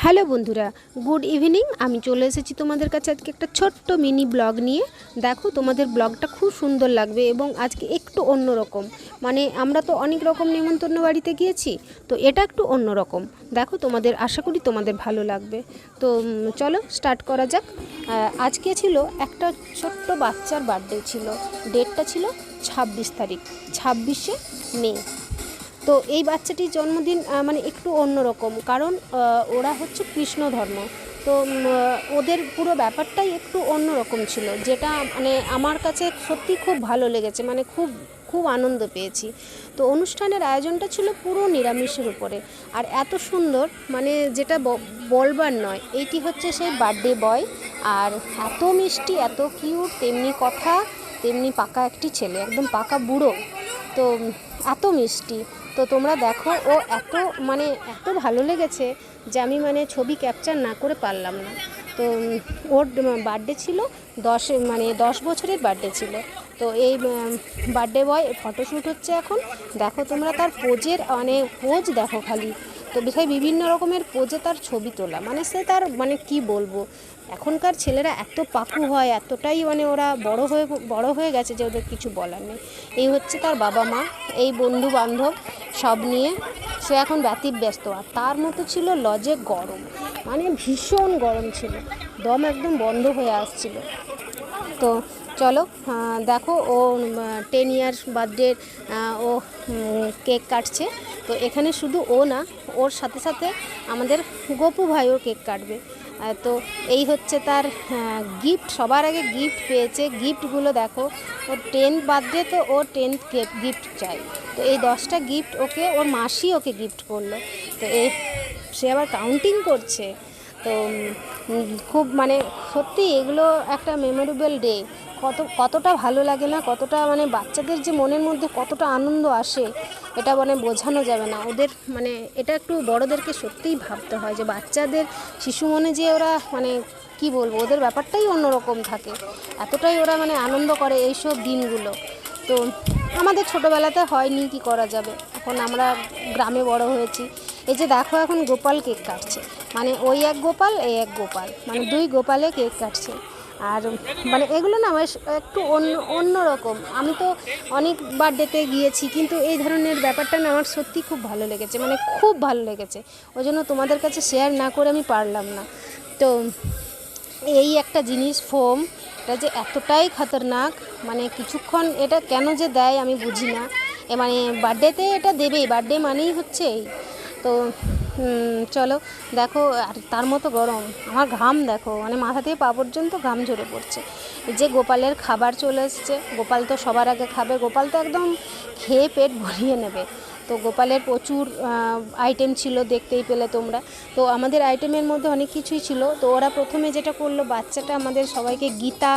Hello বন্ধুরা, good evening. আমি চলে এসেছি তোমাদের কাছে আজকে একটা ছোট্ট মিনি ব্লগ নিয়ে। দেখো, তোমাদের ব্লগটা খুব সুন্দর লাগবে এবং আজকে একটু অন্যরকম। মানে আমরা তো অনেক রকম নেমন্তন্ন বাড়িতে গিয়েছি, তো এটা একটু অন্যরকম। দেখো, তোমাদের আশা করি তোমাদের ভালো লাগবে। তো চলো স্টার্ট করা যাক। আজকে ছিল একটা ছোট্ট বাচ্চার বার্থডে ছিল। ডেটটা ছিল 26 তারিখ, 26শে মে। তো এই বাচ্চাটির জন্মদিন মানে একটু অন্যরকম, কারণ ওরা হচ্ছে কৃষ্ণ ধর্ম। তো ওদের পুরো ব্যাপারটাই একটু অন্যরকম ছিল, যেটা মানে আমার কাছে সত্যি খুব ভালো লেগেছে। মানে খুব খুব আনন্দ পেয়েছি। তো অনুষ্ঠানের আয়োজনটা ছিল পুরো নিরামিষের উপরে, আর এত সুন্দর, মানে যেটা বলবার নয়। এইটি হচ্ছে সেই বার্থডে বয়, আর এত মিষ্টি, এত কিউট, তেমনি কথা, তেমনি পাকা একটি ছেলে, একদম পাকা বুড়ো। তো এত মিষ্টি। তো তোমরা দেখো, ও মানে এত ভালো লেগেছে যে আমি মানে ছবি ক্যাপচার না করে পারলাম না। তো ওর বার্থডে ছিল 10 বছরের বার্থডে ছিল। তো এই বার্থডে বয় ফটোশ্যুট হচ্ছে এখন। দেখো তোমরা তার পোজ দেখো খালি। তো বিভিন্ন রকমের পোজে তার ছবি তোলা, মানে সে তার মানে কি বলবো, এখনকার ছেলেরা এত পাকু হয়, এতটাই মানে ওরা বড় হয়ে গেছে যে ওদের কিছু বলার নেই। এই হচ্ছে তার বাবা মা, এই বন্ধু বান্ধব সব নিয়ে সে এখন ব্যতিব্যস্ত। আর তার মতো ছিল লজে গরম, মানে ভীষণ গরম ছিল, দম একদম বন্ধ হয়ে আসছিল। তো চলো দেখো, ও 10 ইয়ার্স বার্থডের ও কেক কাটছে। তো এখানে শুধু ও না, ওর সাথে সাথে আমাদের গপু ভাইও কেক কাটবে। তো এই হচ্ছে তার গিফট। সবার আগে গিফট পেয়েছে। গিফটগুলো দেখো, ওর 10th বার্থডে, তো ওর 10th গিফট চাই। তো এই 10টা গিফট ওর মাসি ওকে গিফট করলো। তো সে আবার কাউন্টিং করছে। তো খুব মানে সত্যি এগুলো একটা মেমোরেবল ডে। কতটা ভালো লাগে না, কতটা মানে বাচ্চাদের যে মনের মধ্যে কতটা আনন্দ আসে, এটা মানে বোঝানো যাবে না। ওদের মানে এটা একটু বড়োদেরকে সত্যিই ভাবতে হয় যে বাচ্চাদের শিশু মনে যে ওরা মানে কি বলবো, ওদের ব্যাপারটাই অন্যরকম থাকে। এতটাই ওরা মানে আনন্দ করে এইসব দিনগুলো। তো আমাদের ছোটোবেলাতে হয়নি, কি করা যাবে, এখন আমরা গ্রামে বড় হয়েছি। এই যে দেখো, এখন গোপাল কেক কাটছে, মানে ওই এক গোপাল, এই এক গোপাল, মানে 2 গোপালে কেক কাটছে। আর মানে এগুলো না একটু অন্যরকম। আমি তো অনেক বার্থডেতে গিয়েছি, কিন্তু এই ধরনের ব্যাপারটা না আমার সত্যি খুব ভালো লেগেছে, মানে খুব ভালো লেগেছে। ওই জন্য তোমাদের কাছে শেয়ার না করে আমি পারলাম না। তো এই একটা জিনিস ফোম, এটা যে এতটাই খতরনাক, মানে কিছুক্ষণ এটা কেন যে দেয় আমি বুঝি না। মানে বার্থডেতে এটা দেবেই, বার্থডে মানেই হচ্ছে এই। তো চলো দেখো, আর তার মতো গরম, আমার ঘাম দেখো, মানে মাথা থেকে পা পর্যন্ত ঘাম ঝরে পড়ছে। যে গোপালের খাবার চলে এসছে, গোপাল তো সবার আগে খাবে, গোপাল তো একদম খেয়ে পেট ভরিয়ে নেবে। তো গোপালের প্রচুর আইটেম ছিল, দেখতেই পেলে তোমরা। তো আমাদের আইটেমের মধ্যে অনেক কিছুই ছিল। তো ওরা প্রথমে যেটা করলো, বাচ্চাটা আমাদের সবাইকে গীতা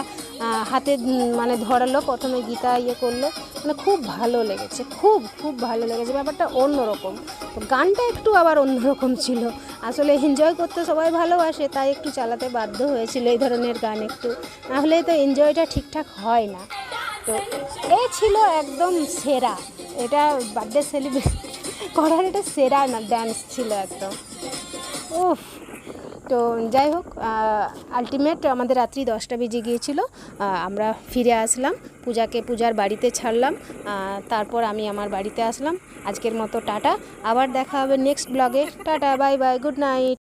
হাতে মানে ধরালো, প্রথমে গীতা করলো। মানে খুব ভালো লেগেছে, খুব খুব ভালো লেগেছে, ব্যাপারটা অন্যরকম। তো গানটা একটু আবার অন্যরকম ছিল। আসলে এনজয় করতে সবাই ভালোবাসে, তাই একটু চালাতে বাধ্য হয়েছিল এই ধরনের গান, একটু নাহলে তো এনজয়টা ঠিকঠাক হয় না। তো এই ছিল একদম সেরা, এটা বার্থডে সেলিব্রেট করার এটা সেরা না ডান্স ছিল একদম। উফ। তো যাই হোক, আলটিমেট আমাদের রাত্রি 10টা বেজে গিয়েছিল। আমরা ফিরে আসলাম, পূজার বাড়িতে ছাড়লাম, তারপর আমি আমার বাড়িতে আসলাম। আজকের মতো টাটা, আবার দেখা হবে নেক্সট ব্লগে। Tata, bye bye, good night.